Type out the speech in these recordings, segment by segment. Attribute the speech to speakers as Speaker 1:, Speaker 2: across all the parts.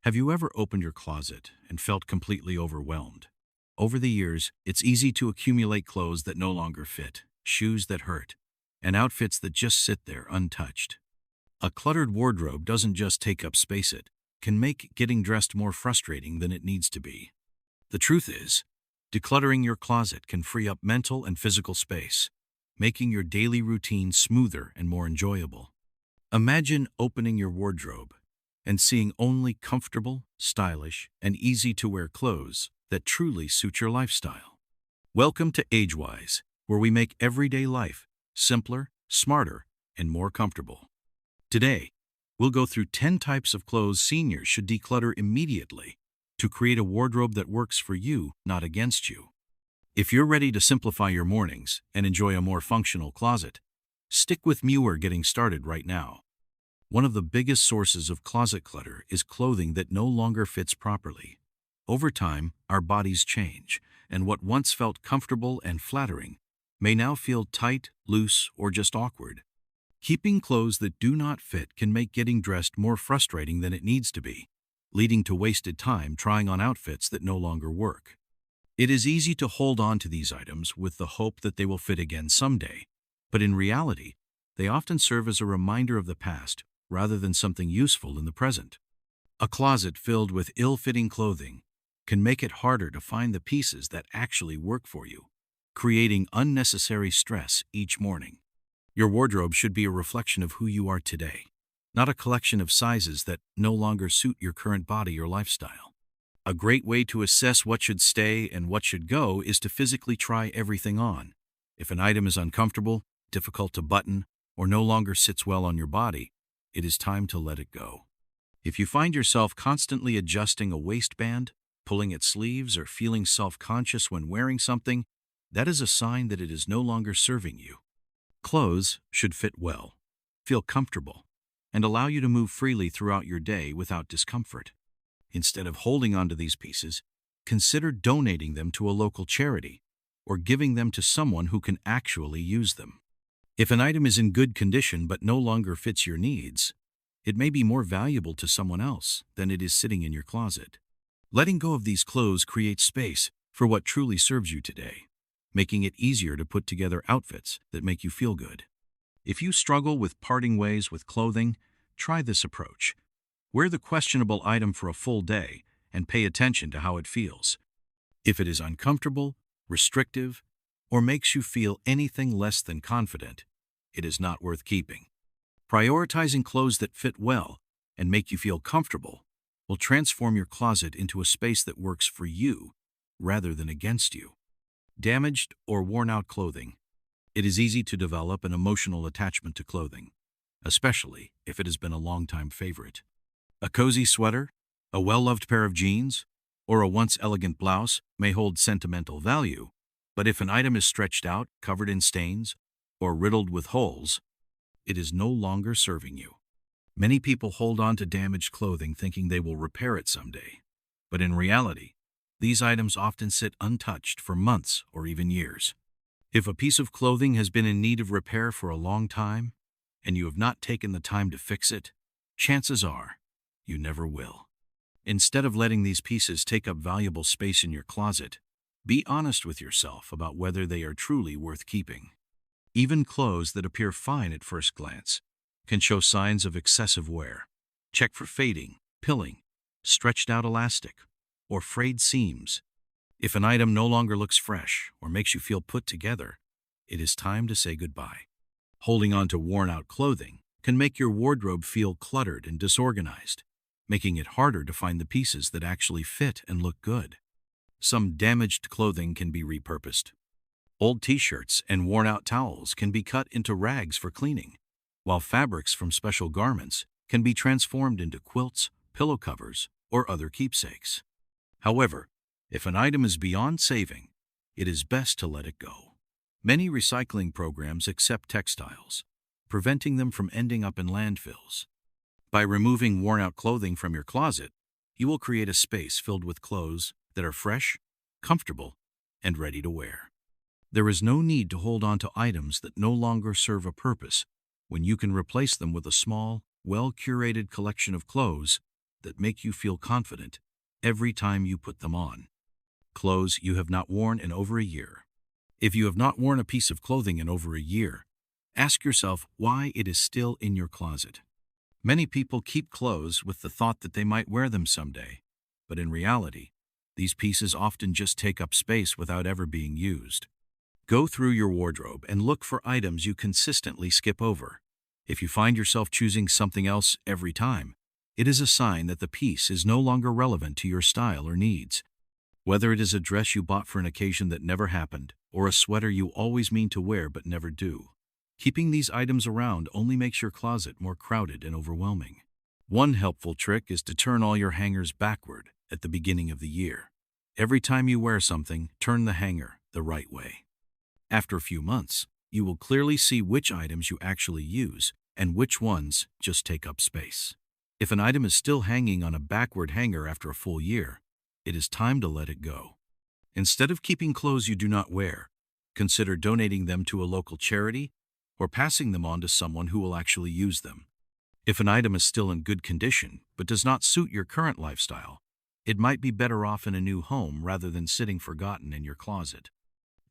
Speaker 1: Have you ever opened your closet and felt completely overwhelmed? Over the years, it's easy to accumulate clothes that no longer fit, shoes that hurt, and outfits that just sit there untouched. A cluttered wardrobe doesn't just take up space, it can make getting dressed more frustrating than it needs to be. The truth is, decluttering your closet can free up mental and physical space, making your daily routine smoother and more enjoyable. Imagine opening your wardrobe and seeing only comfortable, stylish, and easy-to-wear clothes that truly suit your lifestyle. Welcome to AgeWise, where we make everyday life simpler, smarter, and more comfortable. Today, we'll go through 10 types of clothes seniors should declutter immediately to create a wardrobe that works for you, not against you. If you're ready to simplify your mornings and enjoy a more functional closet, stick with me. We're getting started right now. One of the biggest sources of closet clutter is clothing that no longer fits properly. Over time, our bodies change, and what once felt comfortable and flattering may now feel tight, loose, or just awkward. Keeping clothes that do not fit can make getting dressed more frustrating than it needs to be, leading to wasted time trying on outfits that no longer work. It is easy to hold on to these items with the hope that they will fit again someday, but in reality, they often serve as a reminder of the past rather than something useful in the present. A closet filled with ill-fitting clothing can make it harder to find the pieces that actually work for you, creating unnecessary stress each morning. Your wardrobe should be a reflection of who you are today, not a collection of sizes that no longer suit your current body or lifestyle. A great way to assess what should stay and what should go is to physically try everything on. If an item is uncomfortable, difficult to button, or no longer sits well on your body, it is time to let it go. If you find yourself constantly adjusting a waistband, pulling at sleeves, or feeling self-conscious when wearing something, that is a sign that it is no longer serving you. Clothes should fit well, feel comfortable, and allow you to move freely throughout your day without discomfort. Instead of holding onto these pieces, consider donating them to a local charity or giving them to someone who can actually use them. If an item is in good condition but no longer fits your needs, it may be more valuable to someone else than it is sitting in your closet. Letting go of these clothes creates space for what truly serves you today, making it easier to put together outfits that make you feel good. If you struggle with parting ways with clothing, try this approach. Wear the questionable item for a full day and pay attention to how it feels. If it is uncomfortable, restrictive, or makes you feel anything less than confident, it is not worth keeping. Prioritizing clothes that fit well and make you feel comfortable will transform your closet into a space that works for you rather than against you. Damaged or worn-out clothing. It is easy to develop an emotional attachment to clothing, especially if it has been a long-time favorite. A cozy sweater, a well-loved pair of jeans, or a once elegant blouse may hold sentimental value, but if an item is stretched out, covered in stains, or riddled with holes, it is no longer serving you. Many people hold on to damaged clothing thinking they will repair it someday, but in reality, these items often sit untouched for months or even years. If a piece of clothing has been in need of repair for a long time, and you have not taken the time to fix it, chances are you never will. Instead of letting these pieces take up valuable space in your closet, be honest with yourself about whether they are truly worth keeping. Even clothes that appear fine at first glance can show signs of excessive wear. Check for fading, pilling, stretched out elastic, or frayed seams. If an item no longer looks fresh or makes you feel put together, it is time to say goodbye. Holding on to worn-out clothing can make your wardrobe feel cluttered and disorganized, making it harder to find the pieces that actually fit and look good. Some damaged clothing can be repurposed. Old t-shirts and worn-out towels can be cut into rags for cleaning, while fabrics from special garments can be transformed into quilts, pillow covers, or other keepsakes. However, if an item is beyond saving, it is best to let it go. Many recycling programs accept textiles, preventing them from ending up in landfills. By removing worn-out clothing from your closet, you will create a space filled with clothes that are fresh, comfortable, and ready to wear. There is no need to hold on to items that no longer serve a purpose when you can replace them with a small, well-curated collection of clothes that make you feel confident every time you put them on. Clothes you have not worn in over a year. If you have not worn a piece of clothing in over a year, ask yourself why it is still in your closet. Many people keep clothes with the thought that they might wear them someday, but in reality, these pieces often just take up space without ever being used. Go through your wardrobe and look for items you consistently skip over. If you find yourself choosing something else every time, it is a sign that the piece is no longer relevant to your style or needs. Whether it is a dress you bought for an occasion that never happened, or a sweater you always mean to wear but never do, keeping these items around only makes your closet more crowded and overwhelming. One helpful trick is to turn all your hangers backward at the beginning of the year. Every time you wear something, turn the hanger the right way. After a few months, you will clearly see which items you actually use and which ones just take up space. If an item is still hanging on a backward hanger after a full year, it is time to let it go. Instead of keeping clothes you do not wear, consider donating them to a local charity or passing them on to someone who will actually use them. If an item is still in good condition but does not suit your current lifestyle, it might be better off in a new home rather than sitting forgotten in your closet.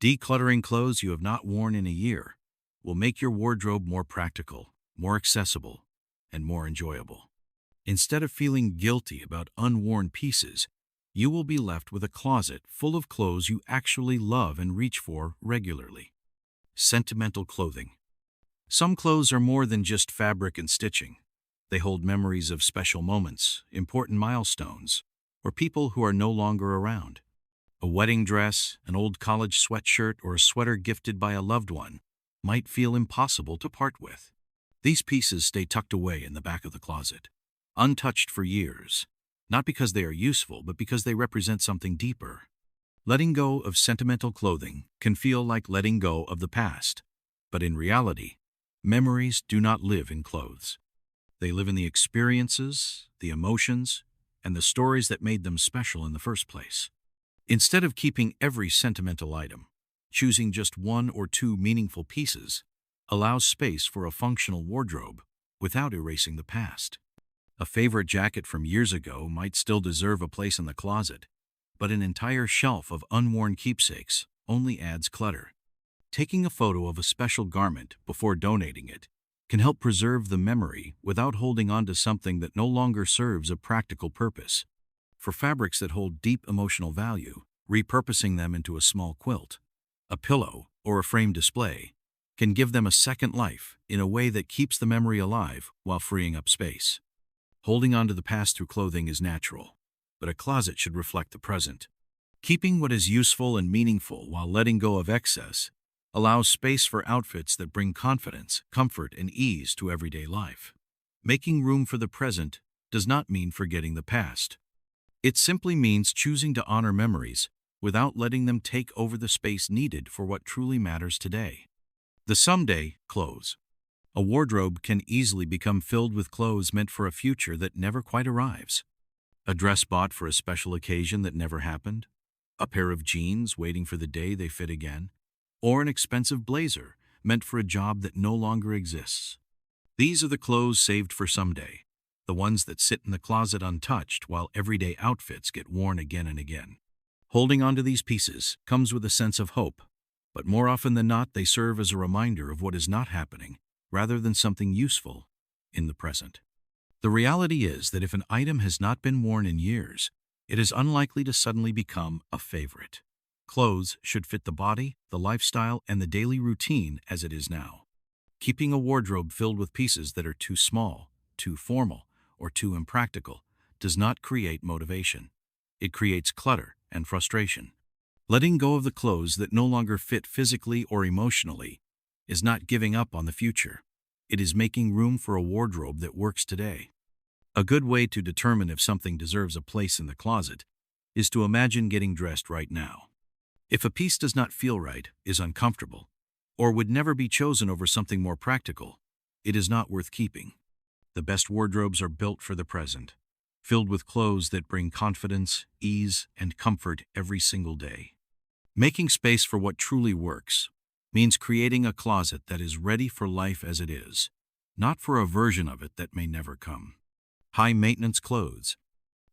Speaker 1: Decluttering clothes you have not worn in a year will make your wardrobe more practical, more accessible, and more enjoyable. Instead of feeling guilty about unworn pieces, you will be left with a closet full of clothes you actually love and reach for regularly. Sentimental clothing. Some clothes are more than just fabric and stitching. They hold memories of special moments, important milestones, or people who are no longer around. A wedding dress, an old college sweatshirt, or a sweater gifted by a loved one might feel impossible to part with. These pieces stay tucked away in the back of the closet, untouched for years, not because they are useful, but because they represent something deeper. Letting go of sentimental clothing can feel like letting go of the past, but in reality, memories do not live in clothes. They live in the experiences, the emotions, and the stories that made them special in the first place. Instead of keeping every sentimental item, choosing just one or two meaningful pieces allows space for a functional wardrobe without erasing the past. A favorite jacket from years ago might still deserve a place in the closet, but an entire shelf of unworn keepsakes only adds clutter. Taking a photo of a special garment before donating it can help preserve the memory without holding on to something that no longer serves a practical purpose. For fabrics that hold deep emotional value, repurposing them into a small quilt, a pillow, or a framed display can give them a second life in a way that keeps the memory alive while freeing up space. Holding on to the past through clothing is natural, but a closet should reflect the present. Keeping what is useful and meaningful while letting go of excess allows space for outfits that bring confidence, comfort, and ease to everyday life. Making room for the present does not mean forgetting the past. It simply means choosing to honor memories without letting them take over the space needed for what truly matters today. The someday clothes. A wardrobe can easily become filled with clothes meant for a future that never quite arrives. A dress bought for a special occasion that never happened, a pair of jeans waiting for the day they fit again, or an expensive blazer meant for a job that no longer exists. These are the clothes saved for someday, the ones that sit in the closet untouched while everyday outfits get worn again and again. Holding on to these pieces comes with a sense of hope, but more often than not, they serve as a reminder of what is not happening rather than something useful in the present. The reality is that if an item has not been worn in years, it is unlikely to suddenly become a favorite. Clothes should fit the body, the lifestyle, and the daily routine as it is now. Keeping a wardrobe filled with pieces that are too small, too formal, or too impractical does not create motivation. It creates clutter and frustration. Letting go of the clothes that no longer fit physically or emotionally is not giving up on the future. It is making room for a wardrobe that works today. A good way to determine if something deserves a place in the closet is to imagine getting dressed right now. If a piece does not feel right, is uncomfortable, or would never be chosen over something more practical, it is not worth keeping. The best wardrobes are built for the present, filled with clothes that bring confidence, ease, and comfort every single day. Making space for what truly works means creating a closet that is ready for life as it is, not for a version of it that may never come. High-maintenance clothes.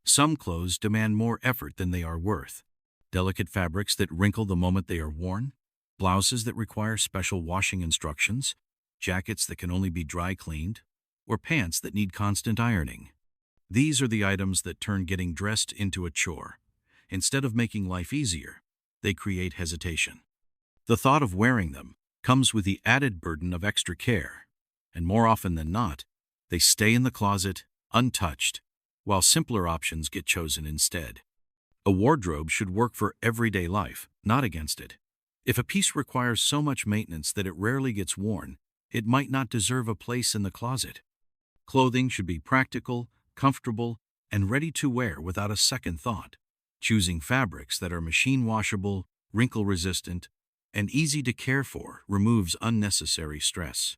Speaker 1: Some clothes demand more effort than they are worth. Delicate fabrics that wrinkle the moment they are worn, blouses that require special washing instructions, jackets that can only be dry cleaned, or pants that need constant ironing. These are the items that turn getting dressed into a chore. Instead of making life easier, they create hesitation. The thought of wearing them comes with the added burden of extra care, and more often than not, they stay in the closet, untouched, while simpler options get chosen instead. A wardrobe should work for everyday life, not against it. If a piece requires so much maintenance that it rarely gets worn, it might not deserve a place in the closet. Clothing should be practical, comfortable, and ready to wear without a second thought. Choosing fabrics that are machine washable, wrinkle-resistant, and easy to care for removes unnecessary stress.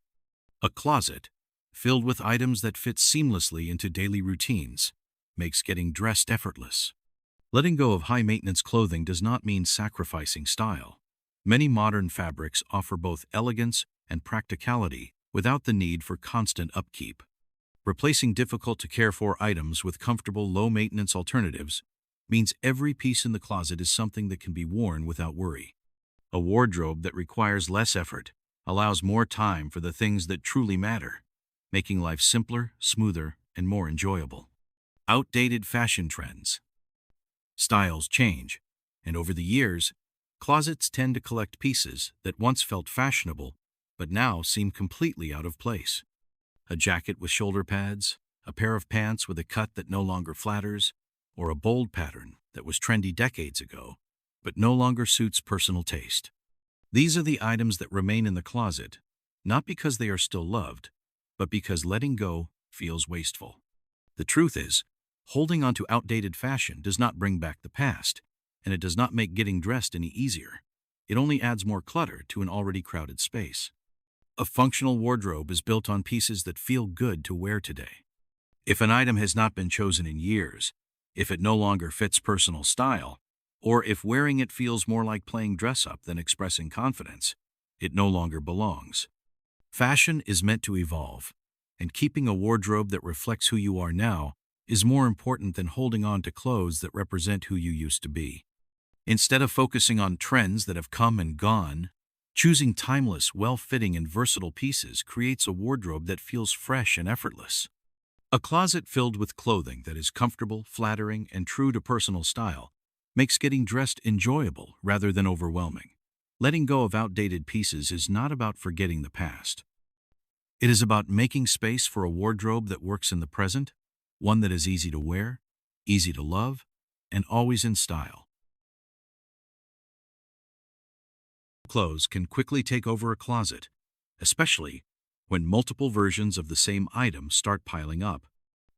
Speaker 1: A closet, filled with items that fit seamlessly into daily routines, makes getting dressed effortless. Letting go of high-maintenance clothing does not mean sacrificing style. Many modern fabrics offer both elegance and practicality without the need for constant upkeep. Replacing difficult-to-care-for items with comfortable, low-maintenance alternatives means every piece in the closet is something that can be worn without worry. A wardrobe that requires less effort allows more time for the things that truly matter, making life simpler, smoother, and more enjoyable. Outdated fashion trends. Styles change, and over the years, closets tend to collect pieces that once felt fashionable but now seem completely out of place. A jacket with shoulder pads, a pair of pants with a cut that no longer flatters, or a bold pattern that was trendy decades ago but no longer suits personal taste. These are the items that remain in the closet, not because they are still loved, but because letting go feels wasteful. The truth is, holding on to outdated fashion does not bring back the past, and it does not make getting dressed any easier. It only adds more clutter to an already crowded space. A functional wardrobe is built on pieces that feel good to wear today. If an item has not been chosen in years, if it no longer fits personal style, or if wearing it feels more like playing dress-up than expressing confidence, it no longer belongs. Fashion is meant to evolve, and keeping a wardrobe that reflects who you are now is more important than holding on to clothes that represent who you used to be. Instead of focusing on trends that have come and gone, choosing timeless, well-fitting, and versatile pieces creates a wardrobe that feels fresh and effortless. A closet filled with clothing that is comfortable, flattering, and true to personal style makes getting dressed enjoyable rather than overwhelming. Letting go of outdated pieces is not about forgetting the past. It is about making space for a wardrobe that works in the present, one that is easy to wear, easy to love, and always in style. Clothes can quickly take over a closet, especially when multiple versions of the same item start piling up.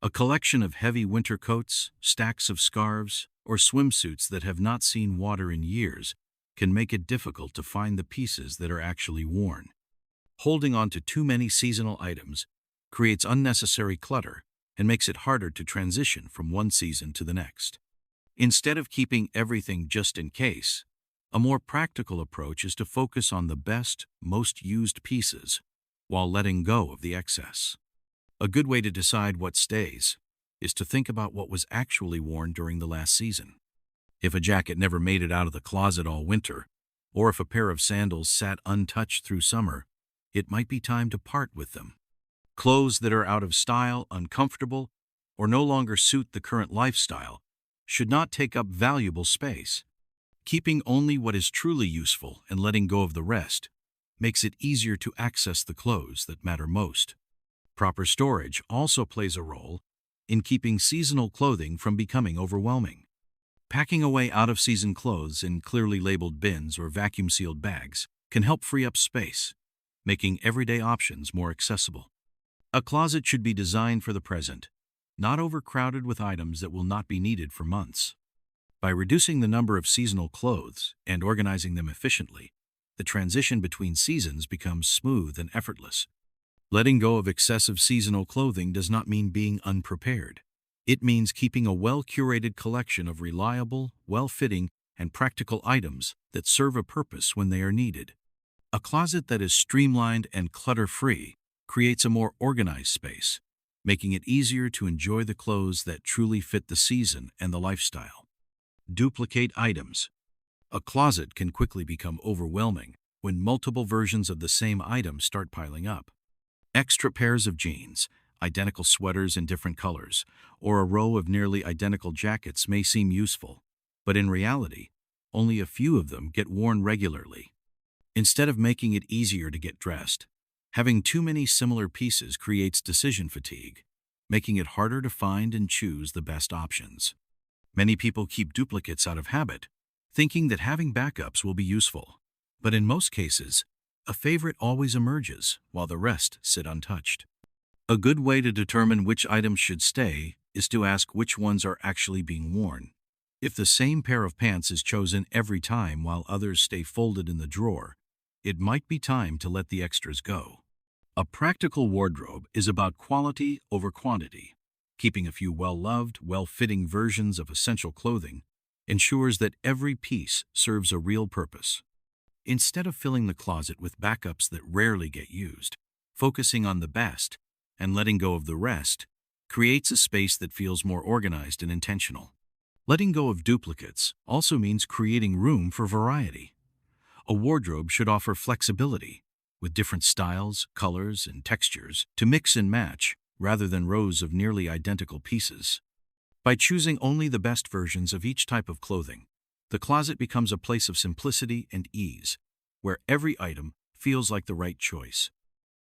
Speaker 1: A collection of heavy winter coats, stacks of scarves, or swimsuits that have not seen water in years can make it difficult to find the pieces that are actually worn. Holding on to too many seasonal items creates unnecessary clutter and makes it harder to transition from one season to the next. Instead of keeping everything just in case, a more practical approach is to focus on the best, most used pieces while letting go of the excess. A good way to decide what stays is to think about what was actually worn during the last season. If a jacket never made it out of the closet all winter, or if a pair of sandals sat untouched through summer, it might be time to part with them. Clothes that are out of style, uncomfortable, or no longer suit the current lifestyle should not take up valuable space. Keeping only what is truly useful and letting go of the rest makes it easier to access the clothes that matter most. Proper storage also plays a role in keeping seasonal clothing from becoming overwhelming. Packing away out-of-season clothes in clearly labeled bins or vacuum-sealed bags can help free up space, making everyday options more accessible. A closet should be designed for the present, not overcrowded with items that will not be needed for months. By reducing the number of seasonal clothes and organizing them efficiently, the transition between seasons becomes smooth and effortless. Letting go of excessive seasonal clothing does not mean being unprepared. It means keeping a well-curated collection of reliable, well-fitting, and practical items that serve a purpose when they are needed. A closet that is streamlined and clutter-free creates a more organized space, making it easier to enjoy the clothes that truly fit the season and the lifestyle. Duplicate items. A closet can quickly become overwhelming when multiple versions of the same item start piling up. Extra pairs of jeans, identical sweaters in different colors, or a row of nearly identical jackets may seem useful, but in reality, only a few of them get worn regularly. Instead of making it easier to get dressed, having too many similar pieces creates decision fatigue, making it harder to find and choose the best options. Many people keep duplicates out of habit, thinking that having backups will be useful. But in most cases, a favorite always emerges while the rest sit untouched. A good way to determine which items should stay is to ask which ones are actually being worn. If the same pair of pants is chosen every time while others stay folded in the drawer, it might be time to let the extras go. A practical wardrobe is about quality over quantity. Keeping a few well-loved, well-fitting versions of essential clothing ensures that every piece serves a real purpose. Instead of filling the closet with backups that rarely get used, focusing on the best and letting go of the rest creates a space that feels more organized and intentional. Letting go of duplicates also means creating room for variety. A wardrobe should offer flexibility, with different styles, colors, and textures to mix and match rather than rows of nearly identical pieces. By choosing only the best versions of each type of clothing, the closet becomes a place of simplicity and ease, where every item feels like the right choice.